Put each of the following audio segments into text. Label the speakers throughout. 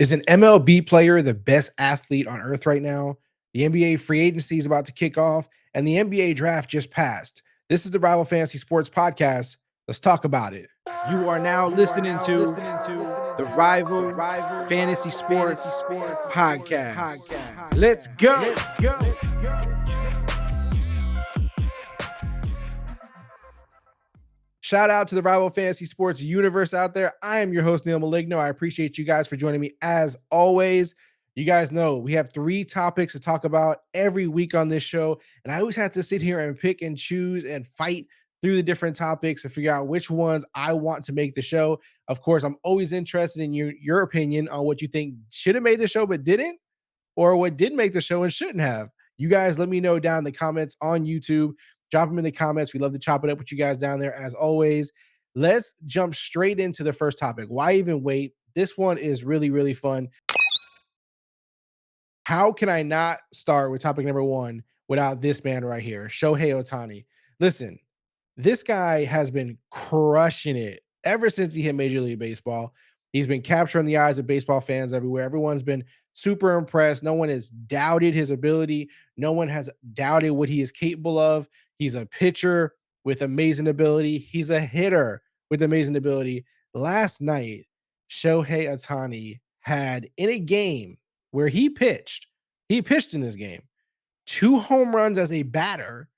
Speaker 1: Is an MLB player the best athlete on earth right now? The NBA free agency is about to kick off, and the NBA draft just passed. This is the Rival Fantasy Sports Podcast. Let's talk about it.
Speaker 2: You are now listening to the Rival Fantasy Sports Podcast. Let's go.
Speaker 1: Shout out to the Rival Fantasy Sports universe out there. I am your host, Neil Maligno. I appreciate you guys for joining me as always. You guys know we have 3 topics to talk about every week on this show, and I always have to sit here and pick and choose and fight through the different topics to figure out which ones I want to make the show. Of course, I'm always interested in your opinion on what you think should have made the show but didn't, or what did make the show and shouldn't have. You guys let me know down in the comments on YouTube. Drop them in the comments. We love to chop it up with you guys down there as always. Let's jump straight into the first topic. Why even wait? This one is really, really fun. How can I not start with topic number 1 without this man right here, Shohei Ohtani? Listen, this guy has been crushing it ever since he hit Major League Baseball. He's been capturing the eyes of baseball fans everywhere. Everyone's been super impressed. No one has doubted his ability. No one has doubted what he is capable of. He's a pitcher with amazing ability. He's a hitter with amazing ability. Last night, Shohei Ohtani had in a game where he pitched in this game 2 home runs as a batter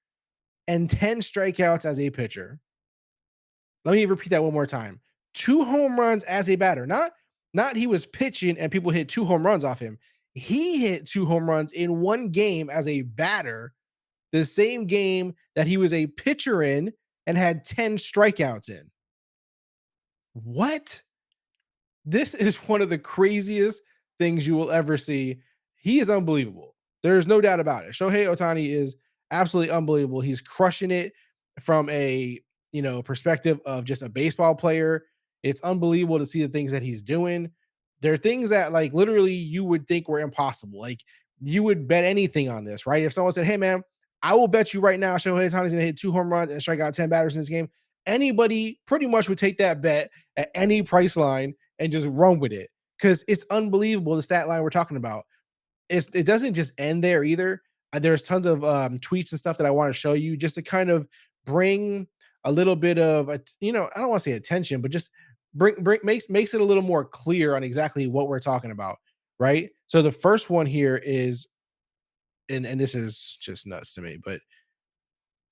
Speaker 1: and 10 strikeouts as a pitcher. Let me repeat that one more time. 2 home runs as a batter. Not he was pitching and people hit 2 home runs off him. He hit 2 home runs in one game as a batter, the same game that he was a pitcher in and had 10 strikeouts in. What? This is one of the craziest things you will ever see. He is unbelievable. There's no doubt about it. Shohei Ohtani is absolutely unbelievable. He's crushing it from a perspective of just a baseball player. It's unbelievable to see the things that he's doing. There are things that like literally you would think were impossible. Like you would bet anything on this, right? If someone said, "Hey man, I will bet you right now Shohei Ohtani's gonna hit 2 home runs and strike out 10 batters in this game," anybody pretty much would take that bet at any price line and just run with it because it's unbelievable the stat line we're talking about. It doesn't just end there either. There's tons of tweets and stuff that I want to show you just to kind of bring a little bit of I don't want to say attention, but just bring makes it a little more clear on exactly what we're talking about, right? So the first one here is, and this is just nuts to me, but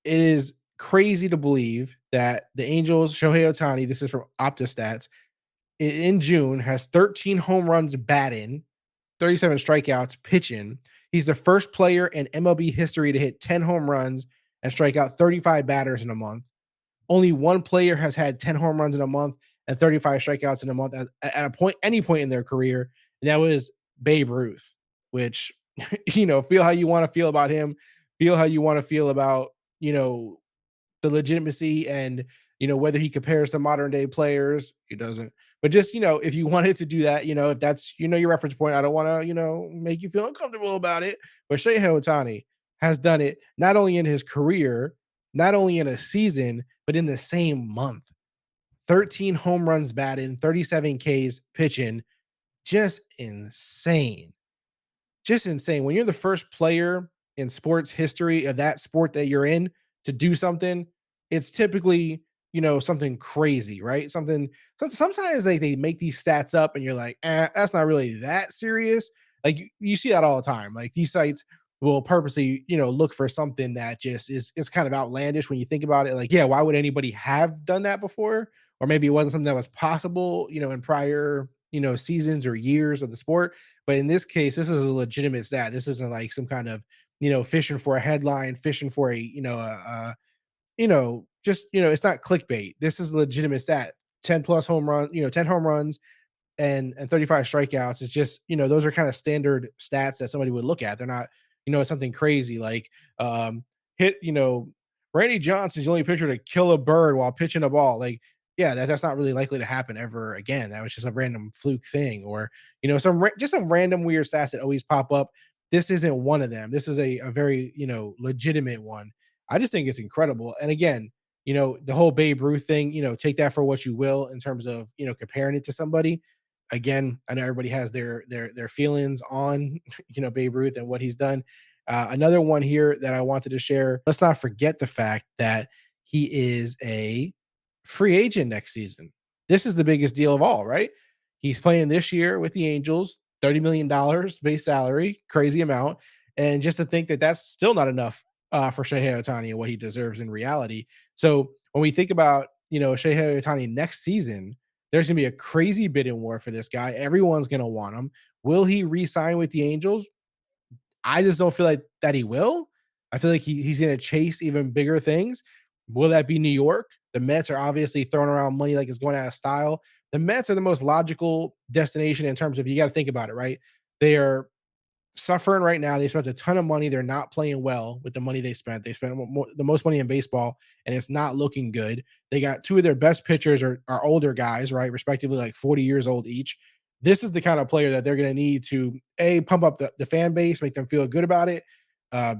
Speaker 1: it is crazy to believe that the Angels, Shohei Ohtani, this is from OptaStats, in June has 13 home runs batting, 37 strikeouts pitching. He's the first player in MLB history to hit 10 home runs and strike out 35 batters in a month. Only one player has had 10 home runs in a month and 35 strikeouts in a month at any point in their career. And that was Babe Ruth, which, feel how you want to feel about him, feel how you want to feel about, the legitimacy and, whether he compares to modern day players. He doesn't. But just, if you wanted to do that, if that's, your reference point, I don't want to, make you feel uncomfortable about it. But Shohei Ohtani has done it not only in his career, not only in a season, but in the same month. 13 home runs batting, 37 Ks pitching. Just insane. Just insane. When you're the first player in sports history of that sport that you're in to do something, it's typically, something crazy, right? Sometimes they make these stats up and you're like, that's not really that serious. Like you see that all the time. Like these sites will purposely, look for something that just is kind of outlandish when you think about it. Like, yeah, why would anybody have done that before? Or maybe it wasn't something that was possible, in prior, seasons or years of the sport. But in this case, this is a legitimate stat. This isn't like some kind of, fishing for a headline, fishing for a, just, it's not clickbait. This is a legitimate stat. 10 plus home run, 10 home runs and 35 strikeouts. It's just, those are kind of standard stats that somebody would look at. They're not, something crazy like hit, Randy Johnson's the only pitcher to kill a bird while pitching a ball. Like, yeah, that's not really likely to happen ever again. That was just a random fluke thing, or just some random weird stats that always pop up. This isn't one of them. This is a very legitimate one. I just think it's incredible. And again, the whole Babe Ruth thing, take that for what you will in terms of comparing it to somebody. again, I know everybody has their feelings on Babe Ruth and what he's done. Another one here that I wanted to share. Let's not forget the fact that he is a free agent next season. This is the biggest deal of all, right? He's playing this year with the Angels, $30 million base salary, crazy amount. And just to think that that's still not enough for Shohei Ohtani and what he deserves in reality. So when we think about, Shohei Ohtani next season, there's going to be a crazy bidding war for this guy. Everyone's going to want him. Will he re-sign with the Angels? I just don't feel like that he will. I feel like he's going to chase even bigger things. Will that be New York? The Mets are obviously throwing around money like it's going out of style. The Mets are the most logical destination in terms of you got to think about it, right? They are suffering right now. They spent a ton of money. They're not playing well with the money they spent. They spent the most money in baseball, and it's not looking good. They got two of their best pitchers are older guys, right? Respectively, like 40 years old each. This is the kind of player that they're going to need to A, pump up the fan base, make them feel good about it.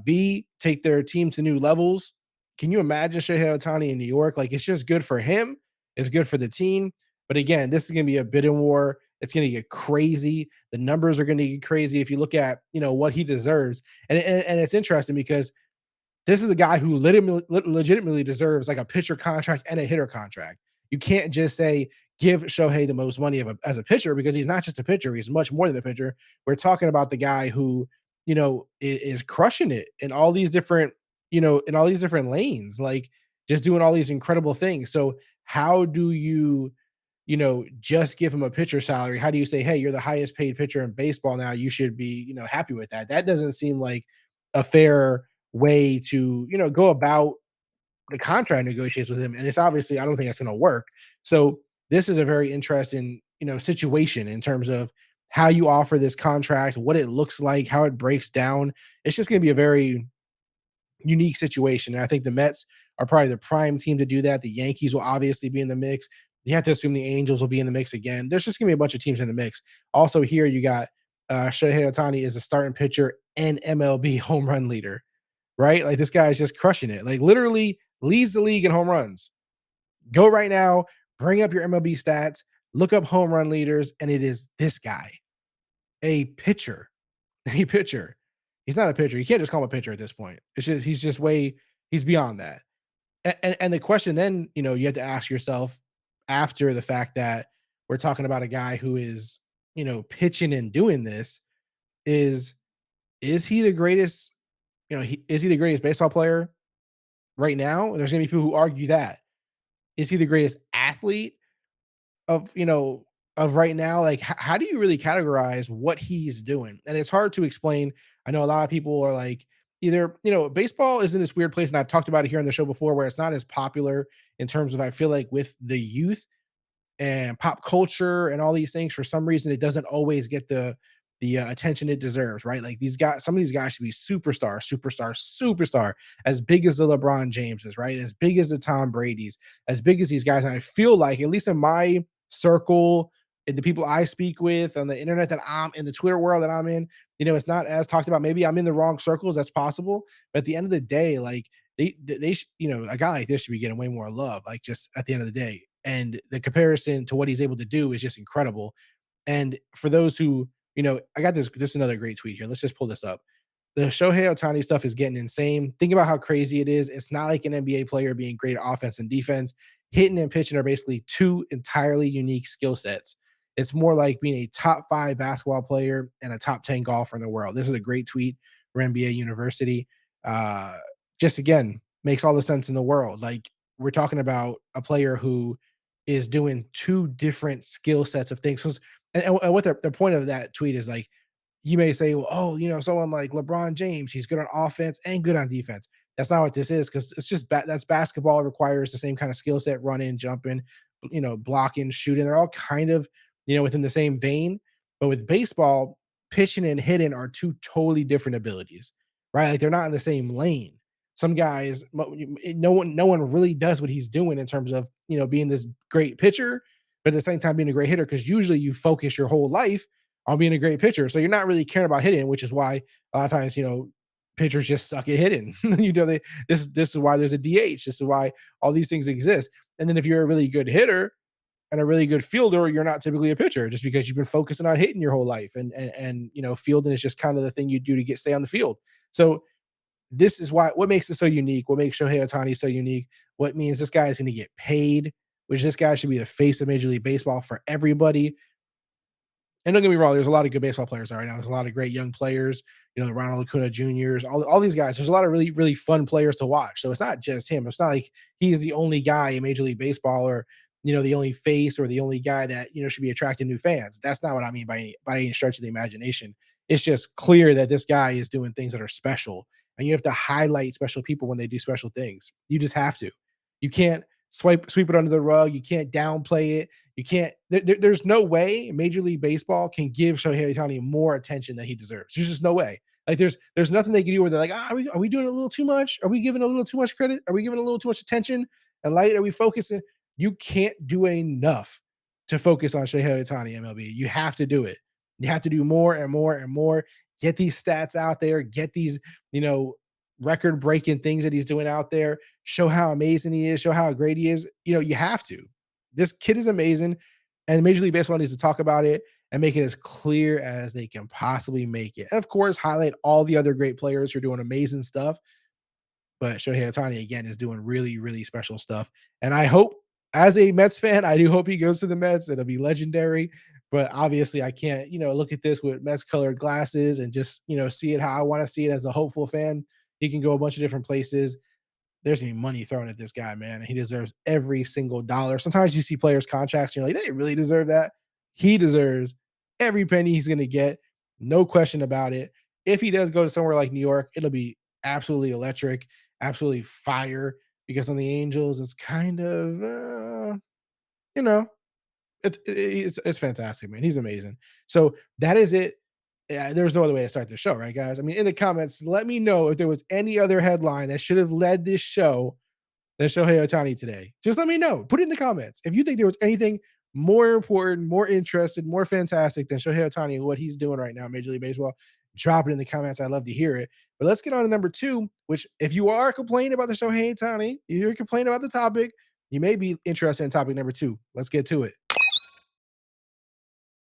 Speaker 1: B, take their team to new levels. Can you imagine Shohei Ohtani in New York? Like, it's just good for him. It's good for the team. But again, this is going to be a bidding war. It's going to get crazy. The numbers are going to get crazy if you look at what he deserves. And it's interesting because this is a guy who legitimately deserves like a pitcher contract and a hitter contract. You can't just say give Shohei the most money as a pitcher because he's not just a pitcher. He's much more than a pitcher. We're talking about the guy who is crushing it in all these different lanes, like just doing all these incredible things. So how do you just give him a pitcher salary? How do you say, hey, you're the highest paid pitcher in baseball now? You should be, happy with that. That doesn't seem like a fair way to, go about the contract negotiations with him. And it's obviously, I don't think that's going to work. So this is a very interesting, situation in terms of how you offer this contract, what it looks like, how it breaks down. It's just going to be a very unique situation. And I think the Mets are probably the prime team to do that. The Yankees will obviously be in the mix. You have to assume the Angels will be in the mix again. There's just going to be a bunch of teams in the mix. Also, here you got Shohei Ohtani is a starting pitcher and MLB home run leader, right? Like this guy is just crushing it. Like literally leads the league in home runs. Go right now, bring up your MLB stats, look up home run leaders, and it is this guy, a pitcher, a pitcher. He's not a pitcher. You can't just call him a pitcher at this point. It's just he's beyond that. And the question then, you have to ask yourself after the fact that we're talking about a guy who is, pitching and doing this is he the greatest, is he the greatest baseball player right now? There's gonna be people who argue that. Is he the greatest athlete of, of right now? Like, how do you really categorize what he's doing? And it's hard to explain. I know a lot of people are like, either, baseball is in this weird place, and I've talked about it here on the show before, where it's not as popular in terms of, I feel like with the youth and pop culture and all these things. For some reason, it doesn't always get the attention it deserves, right? Like these guys, some of these guys should be superstar, as big as the LeBron Jameses, right? As big as the Tom Brady's, as big as these guys. And I feel like, at least in my circle, and the people I speak with on the internet that I'm in, the Twitter world that I'm in, it's not as talked about. Maybe I'm in the wrong circles. That's possible. But at the end of the day, like a guy like this should be getting way more love, like just at the end of the day. And the comparison to what he's able to do is just incredible. And for those who, I got this another great tweet here. Let's just pull this up. The Shohei Ohtani stuff is getting insane. Think about how crazy it is. It's not like an NBA player being great at offense and defense. Hitting and pitching are basically two entirely unique skill sets. It's more like being a top 5 basketball player and a top 10 golfer in the world. This is a great tweet for NBA University. Just again, makes all the sense in the world. Like we're talking about a player who is doing two different skill sets of things. And what the point of that tweet is, like, you may say, well, oh, someone like LeBron James, he's good on offense and good on defense. That's not what this is, because it's just that's basketball. It requires the same kind of skill set: running, jumping, blocking, shooting. They're all kind of, within the same vein. But with baseball, pitching and hitting are two totally different abilities, right? Like they're not in the same lane. Some guys, no one really does what he's doing in terms of, being this great pitcher, but at the same time being a great hitter, because usually you focus your whole life on being a great pitcher. So you're not really caring about hitting, which is why a lot of times, pitchers just suck at hitting. This is why there's a DH. This is why all these things exist. And then if you're a really good hitter, and a really good fielder, you're not typically a pitcher just because you've been focusing on hitting your whole life. And fielding is just kind of the thing you do to stay on the field. So this is what makes it so unique. What makes Shohei Ohtani so unique? What means this guy is going to get paid, which this guy should be the face of Major League Baseball for everybody. And don't get me wrong, there's a lot of good baseball players right now. There's a lot of great young players, the Ronald Acuna Juniors, all these guys. There's a lot of really, really fun players to watch. So it's not just him. It's not like he's the only guy in Major League Baseball or, the only face or the only guy that, should be attracting new fans. That's not what I mean by any stretch of the imagination. It's just clear that this guy is doing things that are special. And you have to highlight special people when they do special things. You just have to. You can't sweep it under the rug. You can't downplay it. You can't. There's no way Major League Baseball can give Shohei Ohtani more attention than he deserves. There's just no way. Like there's nothing they can do where they're like, are we doing a little too much? Are we giving a little too much credit? Are we giving a little too much attention and light? Are we focusing? You can't do enough to focus on Shohei Ohtani MLB. You have to do it. You have to do more and more and more. Get these stats out there. Get these, record breaking things that he's doing out there. Show how amazing he is. Show how great he is. You have to. This kid is amazing, and Major League Baseball needs to talk about it and make it as clear as they can possibly make it. And of course, highlight all the other great players who are doing amazing stuff. But Shohei Ohtani, again, is doing really, really special stuff. And I hope, as a Mets fan, I do hope he goes to the Mets. It'll be legendary. But obviously, I can't, look at this with Mets colored glasses and just, see it how I want to see it as a hopeful fan. He can go a bunch of different places. There's any money thrown at this guy, man, and he deserves every single dollar. Sometimes you see players' contracts, and you're like, they really deserve that. He deserves every penny he's going to get, no question about it. If he does go to somewhere like New York, it'll be absolutely electric, absolutely fire. Because on the Angels, it's kind of, you know, it's fantastic, man. He's amazing. So that is it. Yeah, there's no other way to start the show, right, guys? I mean, in the comments, let me know if there was any other headline that should have led this show than Shohei Ohtani today. Just let me know. Put it in the comments. If you think there was anything more important, more interested, more fantastic than Shohei Ohtani and what he's doing right now in Major League Baseball, drop it in the comments. I'd love to hear it. But let's get on to number 2, which if you are complaining about the Shohei Ohtani, if you're complaining about the topic, you may be interested in topic number 2. Let's get to it.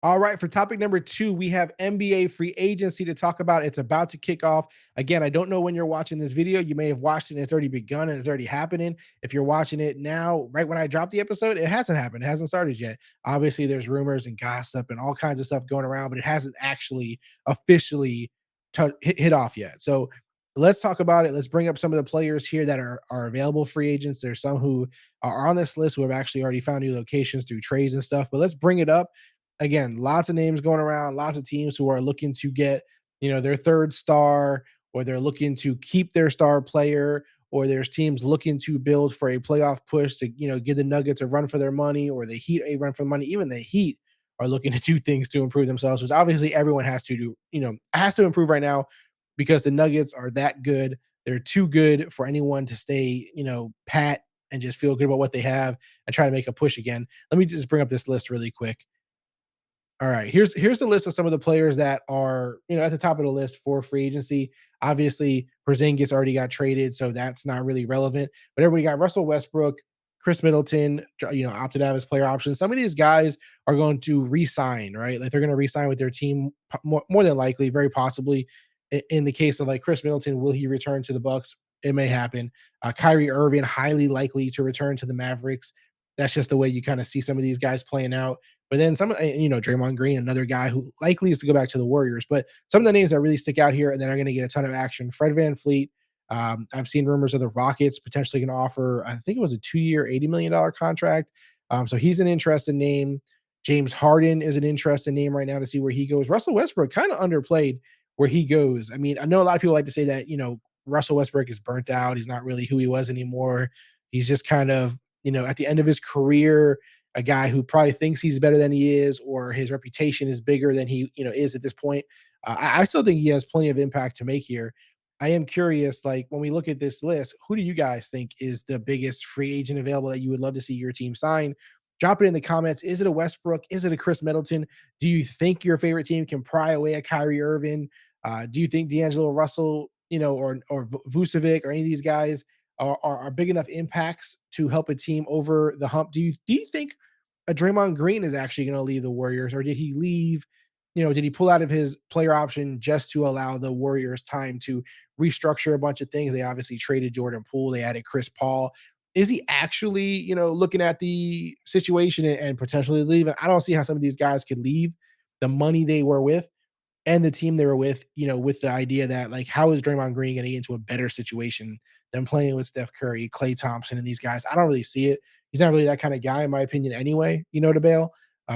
Speaker 1: All right, for topic number 2, we have NBA free agency to talk about. It's about to kick off. Again, I don't know when you're watching this video. You may have watched it and it's already begun and it's already happening. If you're watching it now, right when I dropped the episode, it hasn't happened. It hasn't started yet. Obviously, there's rumors and gossip and all kinds of stuff going around, but it hasn't actually officially hit off yet. So let's talk about it. Let's bring up some of the players here that are available free agents. There's some who are on this list who have actually already found new locations through trades and stuff, but let's bring it up. Again, lots of names going around, lots of teams who are looking to get, their third star, or they're looking to keep their star player, or there's teams looking to build for a playoff push to, give the Nuggets a run for their money, or the Heat a run for the money. Even the Heat are looking to do things to improve themselves, which obviously everyone has to do, has to improve right now because the Nuggets are that good. They're too good for anyone to stay, pat and just feel good about what they have and try to make a push again. Let me just bring up this list really quick. All right, here's a list of some of the players that are, at the top of the list for free agency. Obviously, Porzingis already got traded, so that's not really relevant. But everybody got Russell Westbrook, Chris Middleton, opted out of his player options. Some of these guys are going to re-sign, right? Like they're going to re-sign with their team more than likely, very possibly. In the case of like Chris Middleton, will he return to the Bucks? It may happen. Kyrie Irving, highly likely to return to the Mavericks. That's just the way you kind of see some of these guys playing out. But then some, Draymond Green, another guy who likely is to go back to the Warriors. But some of the names that really stick out here and then are going to get a ton of action. Fred VanVleet. I've seen rumors of the Rockets potentially going to offer, I think it was a 2-year, $80 million contract. So he's an interesting name. James Harden is an interesting name right now to see where he goes. Russell Westbrook kind of underplayed where he goes. I mean, I know a lot of people like to say that, Russell Westbrook is burnt out. He's not really who he was anymore. He's just kind of, at the end of his career, a guy who probably thinks he's better than he is, or his reputation is bigger than he, is at this point. I still think he has plenty of impact to make here. I am curious, like when we look at this list, who do you guys think is the biggest free agent available that you would love to see your team sign? Drop it in the comments. Is it a Westbrook? Is it a Chris Middleton? Do you think your favorite team can pry away a Kyrie Irving? Do you think D'Angelo Russell, or Vucevic or any of these guys are big enough impacts to help a team over the hump? Do you think a Draymond Green is actually going to leave the Warriors, or did he leave? Did he pull out of his player option just to allow the Warriors time to restructure a bunch of things? They obviously traded Jordan Poole, they added Chris Paul. Is he actually, looking at the situation and potentially leaving? I don't see how some of these guys could leave the money they were with and the team they were with, with the idea that, like, how is Draymond Green going to get into a better situation than playing with Steph Curry, Klay Thompson, and these guys? I don't really see it. He's not really that kind of guy, in my opinion, anyway, to bail.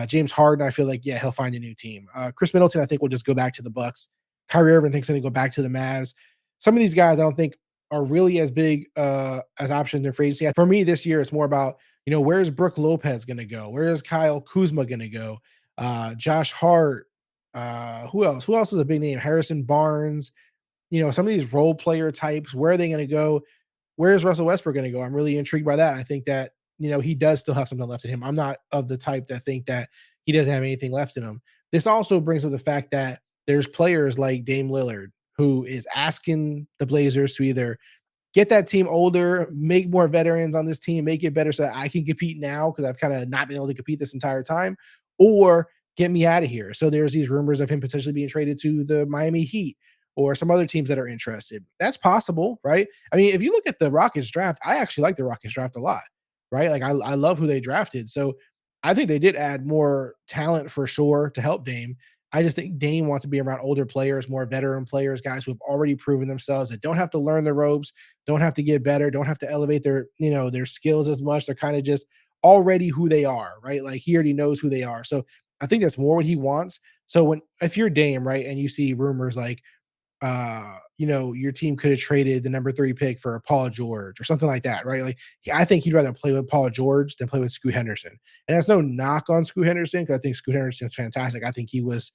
Speaker 1: James Harden, I feel like, yeah, he'll find a new team. Chris Middleton, I think, will just go back to the Bucks. Kyrie Irving thinks he's going to go back to the Mavs. Some of these guys, I don't think, are really as big as options in free agency. For me, this year, it's more about, where's Brooke Lopez going to go? Where is Kyle Kuzma going to go? Josh Hart, who else? Who else is a big name? Harrison Barnes. Some of these role player types. Where are they going to go? Where's Russell Westbrook going to go? I'm really intrigued by that. I think that he does still have something left in him. I'm not of the type that think that he doesn't have anything left in him. This also brings up the fact that there's players like Dame Lillard who is asking the Blazers to either get that team older, make more veterans on this team, make it better so that I can compete now because I've kind of not been able to compete this entire time, or get me out of here. So there's these rumors of him potentially being traded to the Miami Heat or some other teams that are interested. That's possible, right? I mean, if you look at the Rockets draft, I actually like the Rockets draft a lot, right? Like I love who they drafted. So I think they did add more talent for sure to help Dame. I just think Dame wants to be around older players, more veteran players, guys who have already proven themselves, that don't have to learn the ropes, don't have to get better, don't have to elevate their skills as much. They're kind of just already who they are, right? Like he already knows who they are. So I think that's more what he wants. So if you're Dame, right, and you see rumors like your team could have traded the number 3 pick for Paul George or something like that, right? Like, I think he'd rather play with Paul George than play with Scoot Henderson. And that's no knock on Scoot Henderson because I think Scoot Henderson's fantastic. I think he was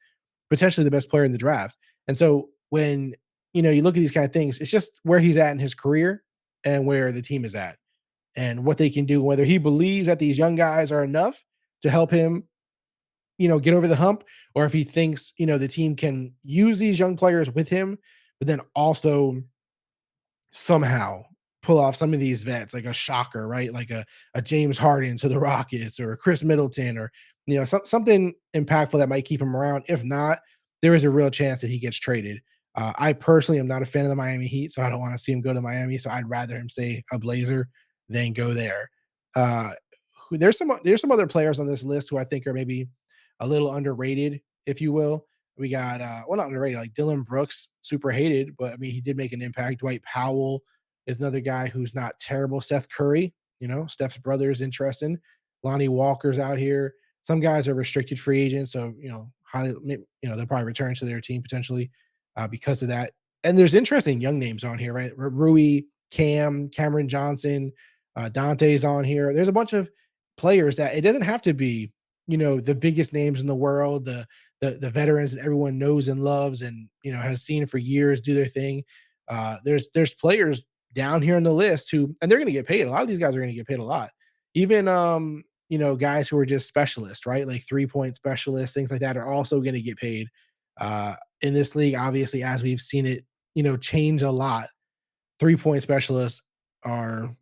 Speaker 1: potentially the best player in the draft. And so when you look at these kind of things, it's just where he's at in his career and where the team is at and what they can do, whether he believes that these young guys are enough to help him get over the hump, or if he thinks, the team can use these young players with him, but then also somehow pull off some of these vets, like a shocker, right? Like a James Harden to the Rockets, or a Chris Middleton, or something impactful that might keep him around. If not, there is a real chance that he gets traded. I personally am not a fan of the Miami Heat, so I don't want to see him go to Miami. So I'd rather him stay a Blazer than go there. Uh, there's some other players on this list who I think are maybe a little underrated, if you will. We got well, not underrated, like Dylan Brooks, super hated, but I mean he did make an impact. Dwight Powell is another guy who's not terrible. Seth Curry, Steph's brother is interesting. Lonnie Walker's out here. Some guys are restricted free agents, so highly, they'll probably return to their team potentially because of that. And there's interesting young names on here, right? Rui, Cameron Johnson, Dante's on here. There's a bunch of players that it doesn't have to be, the biggest names in the world, the veterans that everyone knows and loves and has seen for years do their thing. There's players down here on the list who, and they're going to get paid. A lot of these guys are going to get paid a lot. Even guys who are just specialists, right? Like 3-point specialists, things like that, are also going to get paid in this league. Obviously, as we've seen it, change a lot. 3-point specialists are,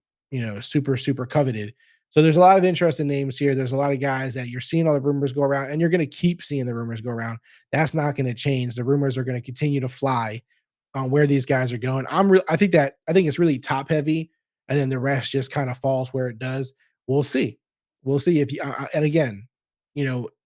Speaker 1: super, super coveted. So there's a lot of interesting names here. There's a lot of guys that you're seeing all the rumors go around, and you're going to keep seeing the rumors go around. That's not going to change. The rumors are going to continue to fly on where these guys are going. I think it's really top heavy, and then the rest just kind of falls where it does. We'll see. We'll see if you. And again,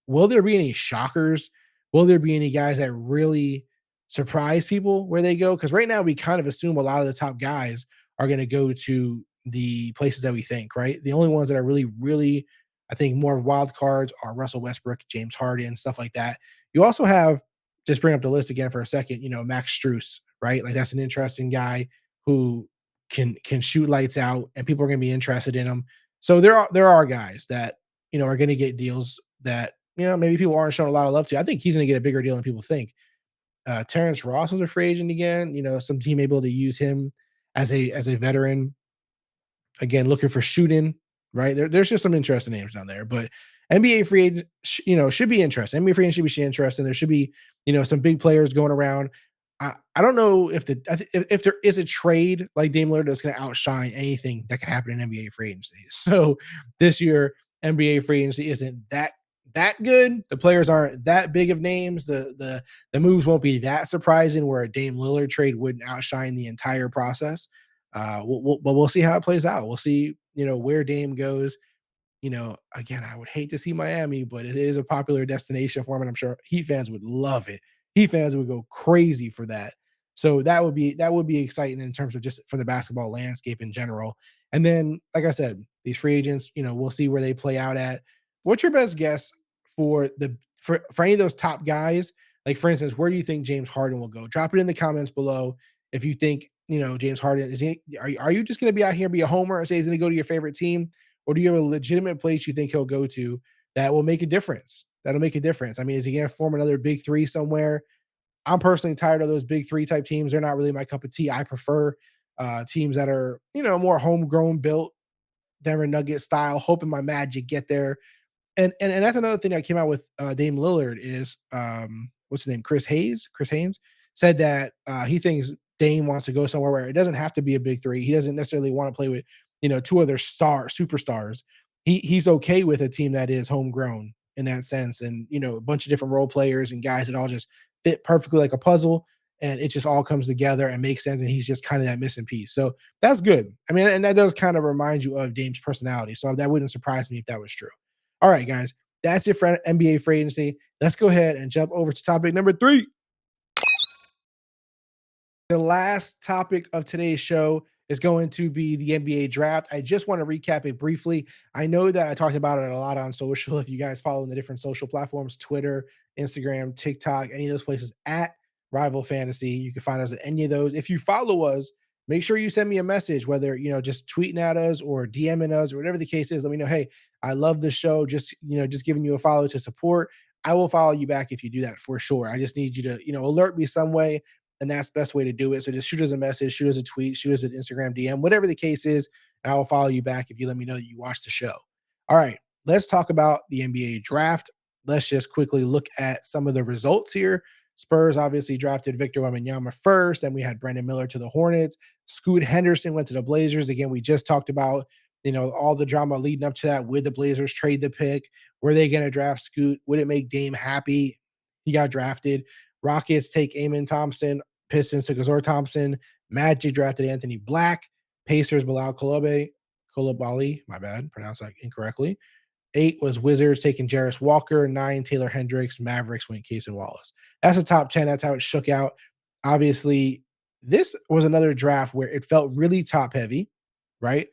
Speaker 1: will there be any shockers? Will there be any guys that really surprise people where they go? Because right now we kind of assume a lot of the top guys are going to go to the places that we think, right? The only ones that are really, really, I think, more wild cards are Russell Westbrook, James Harden, stuff like that. You also have, just bring up the list again for a second, Max Strus, right? Like that's an interesting guy who can shoot lights out, and people are going to be interested in him. So there are guys that are going to get deals that maybe people aren't showing a lot of love to. I think he's going to get a bigger deal than people think. Terrence Ross was a free agent again. Some team able to use him as a veteran. Again, looking for shooting, right? There's just some interesting names down there, but NBA free agent, should be interesting. NBA free agent should be interesting. There should be, some big players going around. I don't know if if there is a trade like Dame Lillard that's going to outshine anything that can happen in NBA free agency. So this year, NBA free agency isn't that good. The players aren't that big of names. The moves won't be that surprising. Where a Dame Lillard trade wouldn't outshine the entire process. But we'll see how it plays out. We'll see, where Dame goes. Again, I would hate to see Miami, but it is a popular destination for him, and I'm sure Heat fans would love it. Heat fans would go crazy for that. So that would be exciting in terms of just for the basketball landscape in general. And then, like I said, these free agents, we'll see where they play out at. What's your best guess for any of those top guys? Like for instance, where do you think James Harden will go? Drop it in the comments below if you think James Harden are you just going to be out here and be a homer and say he's going to go to your favorite team? Or do you have a legitimate place you think he'll go to that will make a difference? That'll make a difference. I mean, is he going to form another big three somewhere? I'm personally tired of those big three type teams. They're not really my cup of tea. I prefer teams that are, more homegrown, built, Denver Nugget style, hoping my Magic get there. And that's another thing that came out with Dame Lillard is what's his name? Chris Haynes said that he thinks Dame wants to go somewhere where it doesn't have to be a big three. He doesn't necessarily want to play with, two other superstars. He's okay with a team that is homegrown in that sense, and a bunch of different role players and guys that all just fit perfectly like a puzzle, and it just all comes together and makes sense. And he's just kind of that missing piece. So that's good. I mean, and that does kind of remind you of Dame's personality. So that wouldn't surprise me if that was true. All right, guys, that's it for NBA free agency. Let's go ahead and jump over to topic number 3. The last topic of today's show is going to be the NBA draft. I just want to recap it briefly. I know that I talked about it a lot on social. If you guys follow the different social platforms, Twitter, Instagram, TikTok, any of those places at Rival Fantasy, you can find us at any of those. If you follow us, make sure you send me a message, whether, just tweeting at us or DMing us or whatever the case is. Let me know, hey, I love the show. Just giving you a follow to support. I will follow you back if you do that for sure. I just need you to, alert me some way, and that's the best way to do it. So just shoot us a message, shoot us a tweet, shoot us an Instagram DM, whatever the case is, and I will follow you back if you let me know that you watched the show. All right, let's talk about the NBA draft. Let's just quickly look at some of the results here. Spurs obviously drafted Victor Wembanyama first. Then we had Brandon Miller to the Hornets. Scoot Henderson went to the Blazers. Again, we just talked about, all the drama leading up to that. Would the Blazers trade the pick? Were they going to draft Scoot? Would it make Dame happy? He got drafted. Rockets take Amen Thompson. Pistons took Azor Thompson. Magic drafted Anthony Black. Pacers, Bilal Coulibaly, my bad, pronounced that incorrectly. 8 was Wizards taking Jarris Walker. 9, Taylor Hendricks. Mavericks went Case and Wallace. That's the top 10. That's how it shook out. Obviously, this was another draft where it felt really top heavy, right?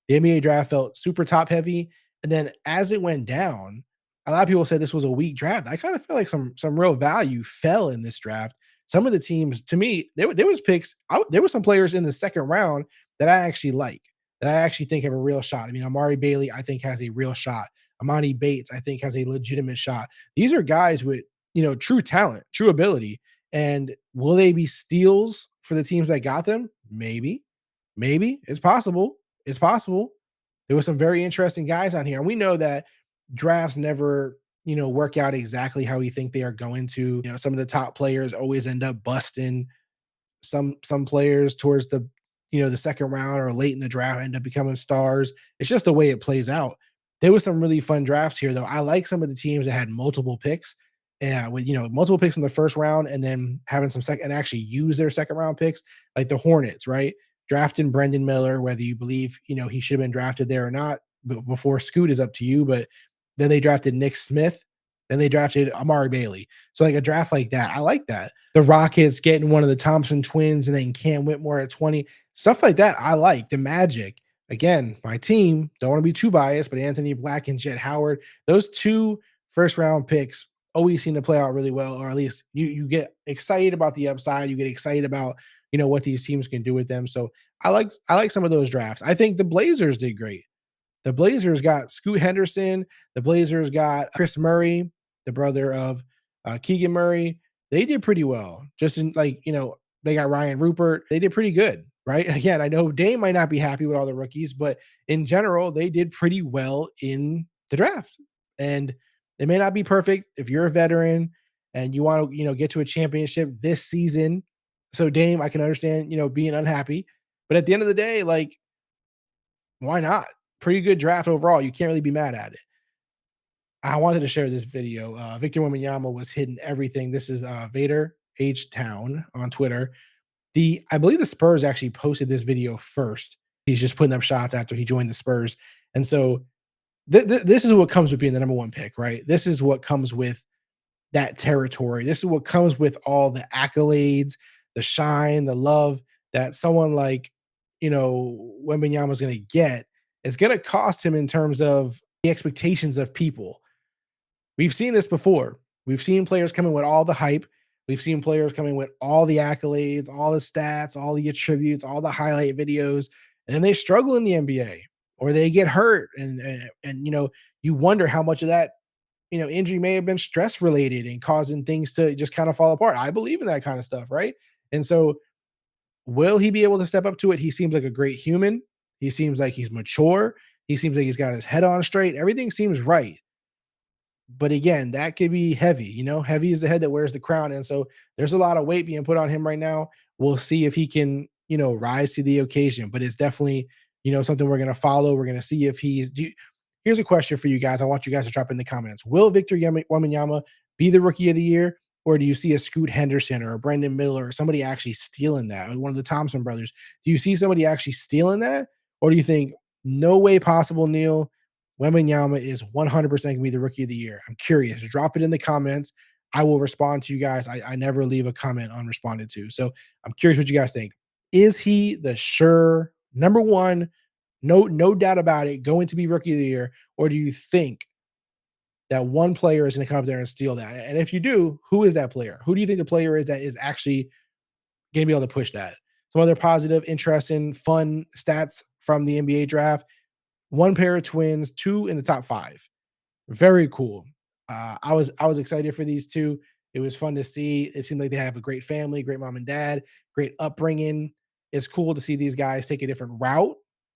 Speaker 1: The NBA draft felt super top heavy. And then as it went down, a lot of people said this was a weak draft. I kind of feel like some real value fell in this draft. Some of the teams, to me, there was picks. There were some players in the second round that I actually like, that I actually think have a real shot. I mean, Amari Bailey, I think, has a real shot. Amani Bates, I think, has a legitimate shot. These are guys with, true talent, true ability. And will they be steals for the teams that got them? Maybe. Maybe. It's possible. It's possible. There were some very interesting guys on here. And we know that drafts never, work out exactly how we think they are going to. Some of the top players always end up busting. Some players towards the second round or late in the draft end up becoming stars. It's just the way it plays out. There was some really fun drafts here, though. I like some of the teams that had multiple picks, with multiple picks in the first round, and then having some second and actually use their second round picks, like the Hornets, right? Drafting Brendan Miller, whether you believe he should have been drafted there or not, before Scoot is up to you. But then they drafted Nick Smith. Then they drafted Amari Bailey. So like a draft like that, I like that. The Rockets getting one of the Thompson twins and then Cam Whitmore at 20. Stuff like that, I like. The Magic. Again, my team, don't want to be too biased, but Anthony Black and Jet Howard, those 2 first round picks always seem to play out really well, or at least you get excited about the upside. You get excited about, what these teams can do with them. So I like some of those drafts. I think the Blazers did great. The Blazers got Scoot Henderson. The Blazers got Chris Murray, the brother of Keegan Murray. They did pretty well. Just in they got Ryan Rupert. They did pretty good, right? Again, I know Dame might not be happy with all the rookies, but in general, they did pretty well in the draft. And it may not be perfect if you're a veteran and you want to, get to a championship this season. So Dame, I can understand, being unhappy. But at the end of the day, like, why not? Pretty good draft overall. You can't really be mad at it. I wanted to share this video. Victor Wembanyama was hitting everything. This is Vader H Town on Twitter. I believe the Spurs actually posted this video first. He's just putting up shots after he joined the Spurs, and so this is what comes with being the number one pick, right? This is what comes with that territory. This is what comes with all the accolades, the shine, the love that someone like, Wembanyama is going to get. It's going to cost him in terms of the expectations of people. We've seen this before. We've seen players coming with all the hype. We've seen players coming with all the accolades, all the stats, all the attributes, all the highlight videos, and then they struggle in the NBA or they get hurt, and you wonder how much of that injury may have been stress related and causing things to just kind of fall apart. I believe in that kind of stuff, right? And so, will he be able to step up to it? He seems like a great human. He seems like he's mature. He seems like he's got his head on straight. Everything seems right. But again, that could be heavy. Heavy is the head that wears the crown. And so there's a lot of weight being put on him right now. We'll see if he can, rise to the occasion. But it's definitely, something we're going to follow. We're going to see if here's a question for you guys. I want you guys to drop in the comments. Will Victor Wembanyama be the rookie of the year? Or do you see a Scoot Henderson or a Brendan Miller or somebody actually stealing that? Like one of the Thompson brothers. Do you see somebody actually stealing that? Or do you think no way possible, Neil? Wembanyama is 100% going to be the rookie of the year. I'm curious. Drop it in the comments. I will respond to you guys. I never leave a comment unresponded to. So I'm curious what you guys think. Is he the sure number one, no doubt about it, going to be rookie of the year? Or do you think that one player is going to come up there and steal that? And if you do, who is that player? Who do you think the player is that is actually going to be able to push that? Some other positive, interesting, fun stats from the NBA draft. One pair of twins, two in the top five. Very cool. I was excited for these two. It was fun to see. It seemed like they have a great family, great mom and dad, great upbringing. It's cool to see these guys take a different route,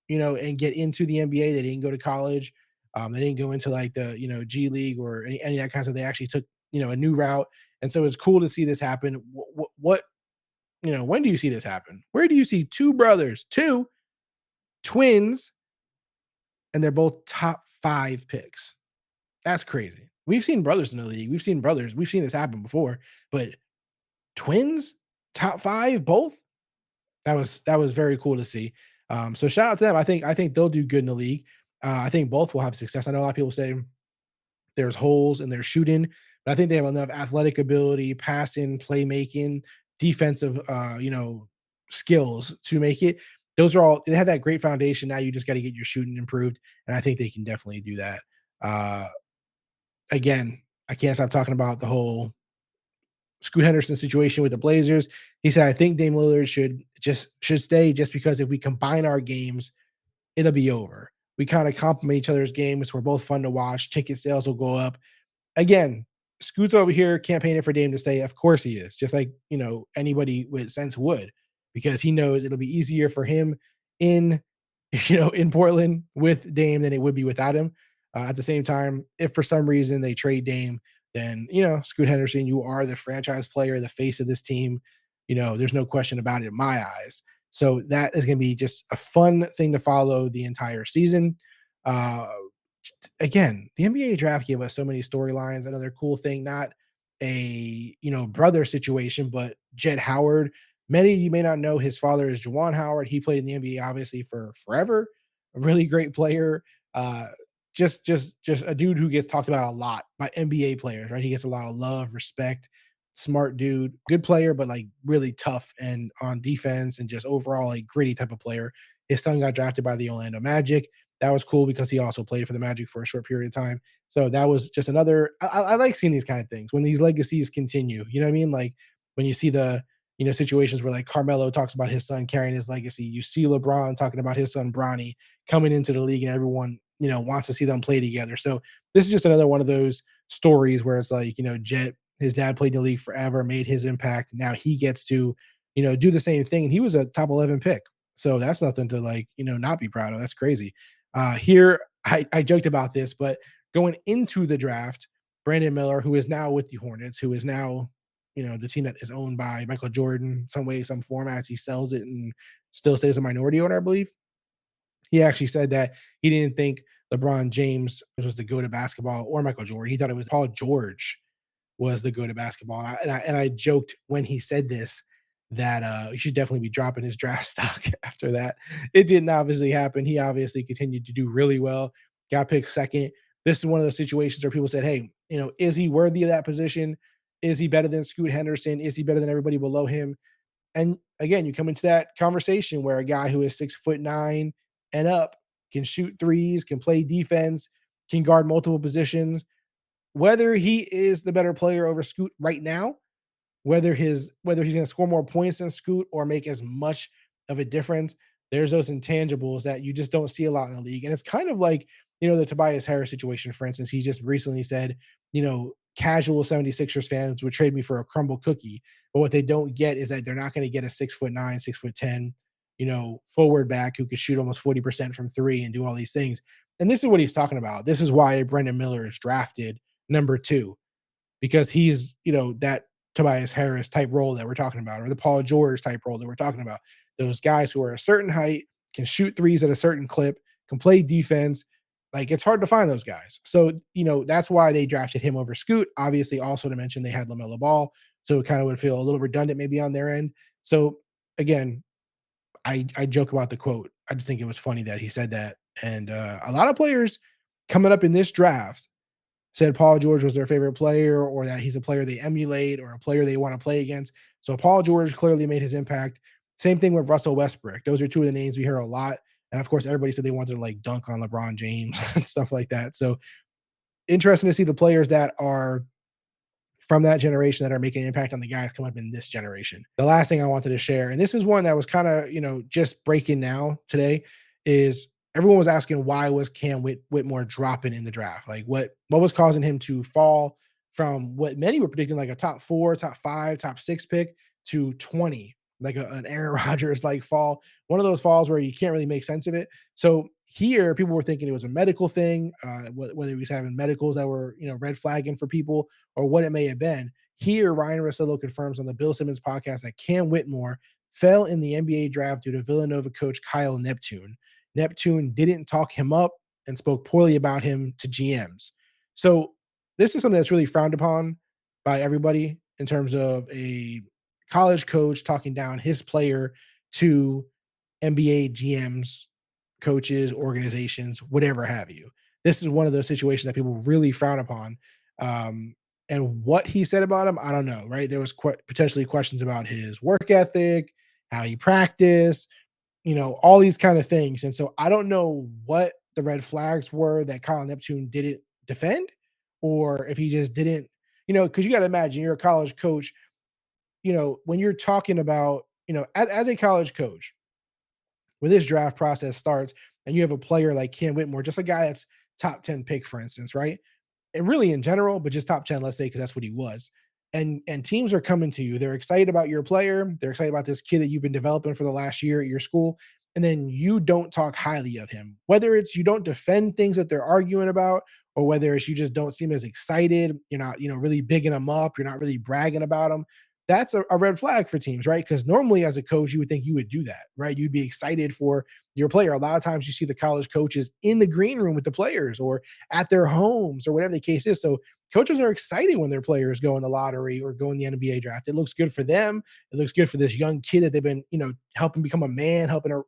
Speaker 1: and get into the NBA. They didn't go to college. They didn't go into like the G League or any of that kind of stuff. They actually took a new route, and so it's cool to see this happen. What when do you see this happen? Where do you see two brothers, two twins, and they're both top five picks? That's crazy. We've seen brothers in the league. We've seen brothers. We've seen this happen before, but twins, top five, both. That was very cool to see. So shout out to them. I think they'll do good in the league. I think both will have success. I know a lot of people say there's holes in their shooting, but I think they have enough athletic ability, passing, playmaking, defensive, skills to make it. Those are all. They have that great foundation. Now you just got to get your shooting improved, and I think they can definitely do that. Uh, Again, I can't stop talking about the whole Scoot Henderson situation with the Blazers. He said, "I think Dame Lillard should stay just because if we combine our games, it'll be over. We kind of complement each other's games. We're both fun to watch. Ticket sales will go up." Again, Scoot's over here campaigning for Dame to stay. Of course he is, just like anybody with sense would, because he knows it'll be easier for him in in Portland with Dame than it would be without him. At the same time, if for some reason they trade Dame, then Scoot Henderson, you are the franchise player, the face of this team. There's no question about it in my eyes. So that is going to be just a fun thing to follow the entire season. Uh, Again, the NBA draft gave us so many storylines. Another cool thing, not a brother situation, but Jed Howard. Many of you may not know his father is Juwan Howard. He played in the NBA obviously for forever. A really great player. Uh, just a dude who gets talked about a lot by NBA players, right? He gets a lot of love, respect, smart dude, good player, but like really tough and on defense and just overall like gritty type of player. His son got drafted by the Orlando Magic. That was cool because he also played for the Magic for a short period of time. So that was just another. I like seeing these kind of things when these legacies continue. You know what I mean? Like when you see the situations where like Carmelo talks about his son carrying his legacy. You see LeBron talking about his son Bronny coming into the league, and everyone wants to see them play together. So this is just another one of those stories where it's like Jet, his dad played in the league forever, made his impact. Now he gets to do the same thing, and he was a top 11 pick. So that's nothing to like not be proud of. That's crazy. Here, I joked about this, but going into the draft, Brandon Miller, who is now with the Hornets, who is now, the team that is owned by Michael Jordan, some way, some form, as he sells it and still stays a minority owner, I believe. He actually said that he didn't think LeBron James was the go to basketball or Michael Jordan. He thought it was Paul George was the go to basketball. And I joked when he said this that he should definitely be dropping his draft stock after that. It didn't obviously happen. He obviously continued to do really well, got picked second. This is one of those situations where people said, hey, is he worthy of that position? Is he better than Scoot Henderson? Is he better than everybody below him? And again, you come into that conversation where a guy who is 6'9" and up can shoot threes, can play defense, can guard multiple positions. Whether he is the better player over Scoot right now, whether he's going to score more points than Scoot or make as much of a difference, there's those intangibles that you just don't see a lot in the league. And it's kind of like, the Tobias Harris situation, for instance. He just recently said, casual 76ers fans would trade me for a crumble cookie. But what they don't get is that they're not going to get a 6'9", 6'10", forward back who could shoot almost 40% from three and do all these things. And this is what he's talking about. This is why Brendan Miller is drafted number 2, because he's, that Tobias Harris type role that we're talking about, or the Paul George type role that we're talking about. Those guys who are a certain height, can shoot threes at a certain clip, can play defense. Like, it's hard to find those guys. So, that's why they drafted him over Scoot. Obviously, also to mention they had LaMelo Ball. So it kind of would feel a little redundant maybe on their end. So again, I joke about the quote. I just think it was funny that he said that. And a lot of players coming up in this draft said Paul George was their favorite player, or that he's a player they emulate, or a player they want to play against. So Paul George clearly made his impact. Same thing with Russell Westbrook. Those are two of the names we hear a lot. And of course, everybody said they wanted to like dunk on LeBron James and stuff like that. So interesting to see the players that are from that generation that are making an impact on the guys coming up in this generation. The last thing I wanted to share, and this is one that was kind of, just breaking now today, is everyone was asking why was Cam Whitmore dropping in the draft? Like what was causing him to fall from what many were predicting like a top 4, top 5, top 6 pick to 20, like an Aaron Rodgers like fall. One of those falls where you can't really make sense of it. So here, people were thinking it was a medical thing, whether he was having medicals that were, red flagging for people, or what it may have been. Here, Ryan Russillo confirms on the Bill Simmons podcast that Cam Whitmore fell in the NBA draft due to Villanova coach Kyle Neptune. Neptune didn't talk him up and spoke poorly about him to GMs. So this is something that's really frowned upon by everybody in terms of a college coach talking down his player to NBA GMs, coaches, organizations, whatever have you. This is one of those situations that people really frown upon. And what he said about him, I don't know, right? There was potentially questions about his work ethic, how he practiced, all these kind of things. And so I don't know what the red flags were that Kyle Neptune didn't defend, or if he just didn't, because you got to imagine you're a college coach, when you're talking about, as a college coach, when this draft process starts and you have a player like Cam Whitmore, just a guy that's top 10 pick, for instance, right? And really in general, but just top 10, let's say, because that's what he was. And teams are coming to you. They're excited about your player. They're excited about this kid that you've been developing for the last year at your school. And then you don't talk highly of him, whether it's you don't defend things that they're arguing about, or whether it's you just don't seem as excited. You're not, really bigging them up. You're not really bragging about them. That's a red flag for teams, right? Because normally as a coach, you would think you would do that, right? You'd be excited for your player. A lot of times you see the college coaches in the green room with the players or at their homes or whatever the case is. So coaches are excited when their players go in the lottery or go in the NBA draft. It looks good for them. It looks good for this young kid that they've been, helping become a man, helping her,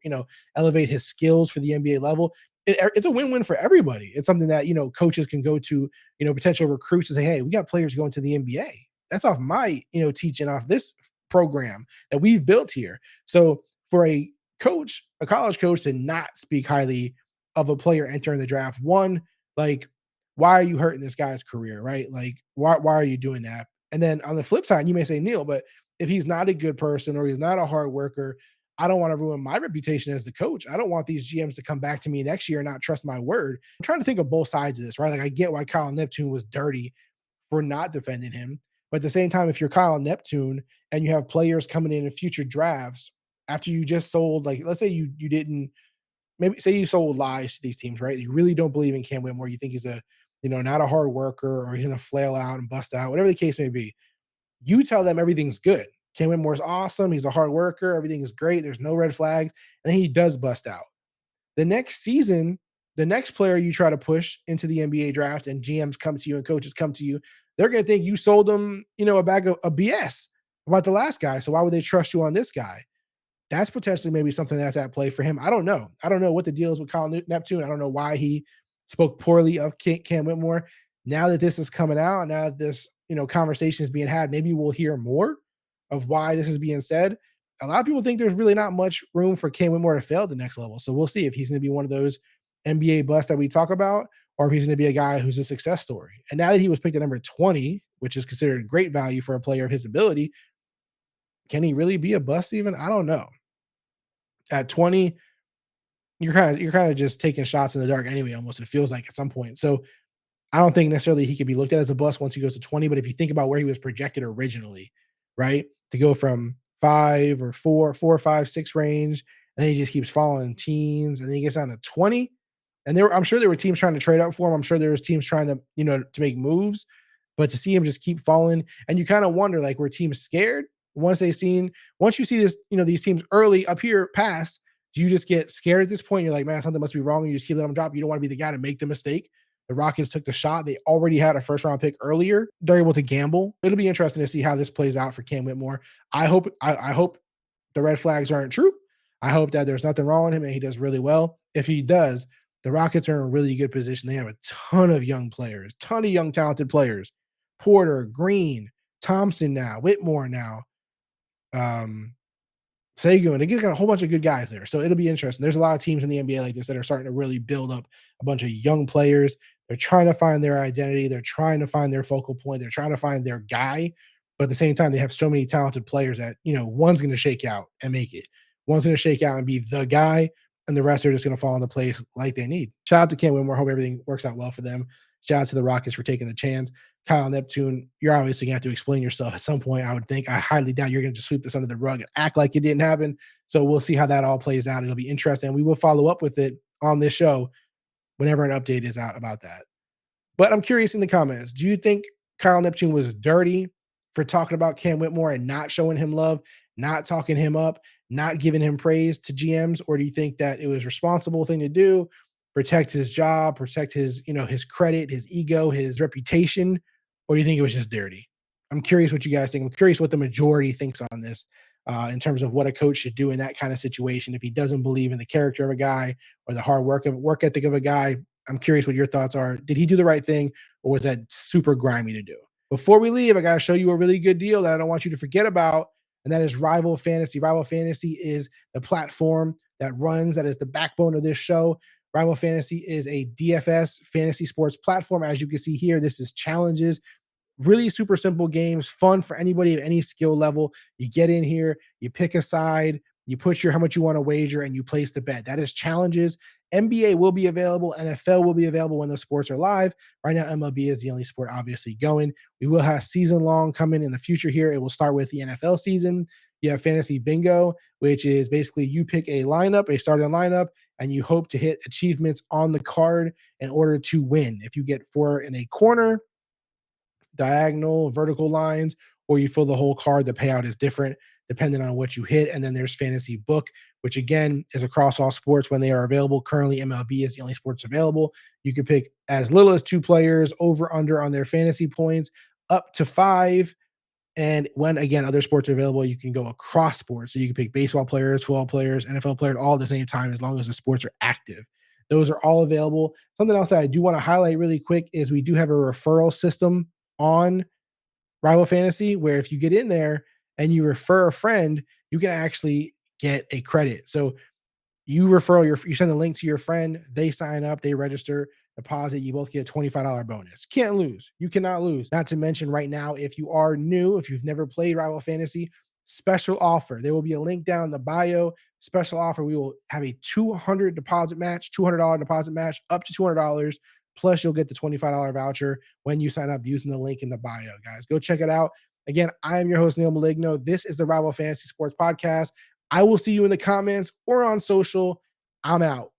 Speaker 1: elevate his skills for the NBA level. It's a win-win for everybody. It's something that, coaches can go to, potential recruits and say, hey, we got players going to the NBA. That's off my, teaching off this program that we've built here. So for a coach, a college coach, to not speak highly of a player entering the draft, one, like, why are you hurting this guy's career, right? Like, why are you doing that? And then on the flip side, you may say, Neil, but if he's not a good person or he's not a hard worker, I don't want to ruin my reputation as the coach. I don't want these GMs to come back to me next year and not trust my word. I'm trying to think of both sides of this, right? Like, I get why Kyle Neptune was dirty for not defending him. But at the same time, if you're Kyle Neptune and you have players coming in future drafts after you just sold, like, let's say you didn't, maybe say you sold lies to these teams, right? You really don't believe in Cam Whitmore. You think he's a, not a hard worker, or he's going to flail out and bust out, whatever the case may be. You tell them everything's good. Cam Whitmore's awesome. He's a hard worker. Everything is great. There's no red flags. And then he does bust out. The next season, the next player you try to push into the NBA draft and GMs come to you and coaches come to you, they're going to think you sold them, a bag of BS about the last guy. So why would they trust you on this guy? That's potentially maybe something that's at play for him. I don't know. I don't know what the deal is with Kyle Neptune. I don't know why he spoke poorly of Cam Whitmore. Now that this is coming out, now that this conversation is being had, maybe we'll hear more of why this is being said. A lot of people think there's really not much room for Cam Whitmore to fail at the next level. So we'll see if he's going to be one of those NBA busts that we talk about, or if he's going to be a guy who's a success story. And now that he was picked at number 20, which is considered great value for a player of his ability, can he really be a bust even? I don't know. At 20, you're kind of just taking shots in the dark anyway, almost it feels like at some point. So I don't think necessarily he could be looked at as a bust once he goes to 20. But if you think about where he was projected originally, right? To go from 5, 6 range, and then he just keeps falling teens, and then he gets down to 20. And I'm sure there were teams trying to trade up for him. I'm sure there was teams trying to, to make moves. But to see him just keep falling, and you kind of wonder, like, were teams scared once you see this, these teams early up here pass, do you just get scared at this point? You're like, man, something must be wrong. You just keep letting them drop. You don't want to be the guy to make the mistake. The Rockets took the shot. They already had a first round pick earlier. They're able to gamble. It'll be interesting to see how this plays out for Cam Whitmore. I hope the red flags aren't true. I hope that there's nothing wrong with him and he does really well. If he does, the Rockets are in a really good position. They have a ton of young players, ton of young talented players. Porter, Green, Thompson now, Whitmore now, Segun. They got a whole bunch of good guys there. So it'll be interesting. There's a lot of teams in the NBA like this that are starting to really build up a bunch of young players. They're trying to find their identity. They're trying to find their focal point. They're trying to find their guy. But at the same time, they have so many talented players that, one's going to shake out and make it. One's going to shake out and be the guy, and the rest are just going to fall into place like they need. Shout out to Cam Whitmore. Hope everything works out well for them. Shout out to the Rockets for taking the chance. Kyle Neptune, you're obviously going to have to explain yourself at some point, I would think. I highly doubt you're going to just sweep this under the rug and act like it didn't happen. So we'll see how that all plays out. It'll be interesting. We will follow up with it on this show whenever an update is out about that. But I'm curious in the comments, do you think Kyle Neptune was dirty for talking about Cam Whitmore and not showing him love, not talking him up, not giving him praise to GMs? Or do you think that it was a responsible thing to do, protect his job, protect his, his credit, his ego, his reputation? Or do you think it was just dirty? I'm curious what you guys think. I'm curious what the majority thinks on this in terms of what a coach should do in that kind of situation. If he doesn't believe in the character of a guy or the hard work ethic of a guy, I'm curious what your thoughts are. Did he do the right thing, or was that super grimy to do? Before we leave, I got to show you a really good deal that I don't want you to forget about, and that is Rival Fantasy. Rival Fantasy is the platform that is the backbone of this show. Rival Fantasy is a DFS fantasy sports platform. As you can see here, this is challenges, really super simple games, fun for anybody at any skill level. You get in here, you pick a side, you put how much you want to wager, and you place the bet. That is challenges. NBA will be available. NFL will be available when the sports are live. Right now, MLB is the only sport obviously going. We will have season long coming in the future here. It will start with the NFL season. You have Fantasy Bingo, which is basically you pick a starting lineup, and you hope to hit achievements on the card in order to win. If you get 4 in a corner, diagonal, vertical lines, or you fill the whole card, the payout is different depending on what you hit. And then there's Fantasy Book, which again is across all sports when they are available. Currently, MLB is the only sports available. You can pick as little as 2 players, over under on their fantasy points, up to 5. And when, again, other sports are available, you can go across sports. So you can pick baseball players, football players, NFL players all at the same time, as long as the sports are active. Those are all available. Something else that I do want to highlight really quick is we do have a referral system on Rival Fantasy, where if you get in there and you refer a friend, you can actually get a credit. So you send the link to your friend, they sign up, they register, deposit, you both get a $25 bonus. Can't lose. You cannot lose. Not to mention right now, if you are new, if you've never played Rival Fantasy, special offer. There will be a link down in the bio. Special offer. We will have a $200 deposit match, up to $200. Plus, you'll get the $25 voucher when you sign up using the link in the bio, guys. Go check it out. Again, I am your host, Neil Maligno. This is the Rival Fantasy Sports Podcast. I will see you in the comments or on social. I'm out.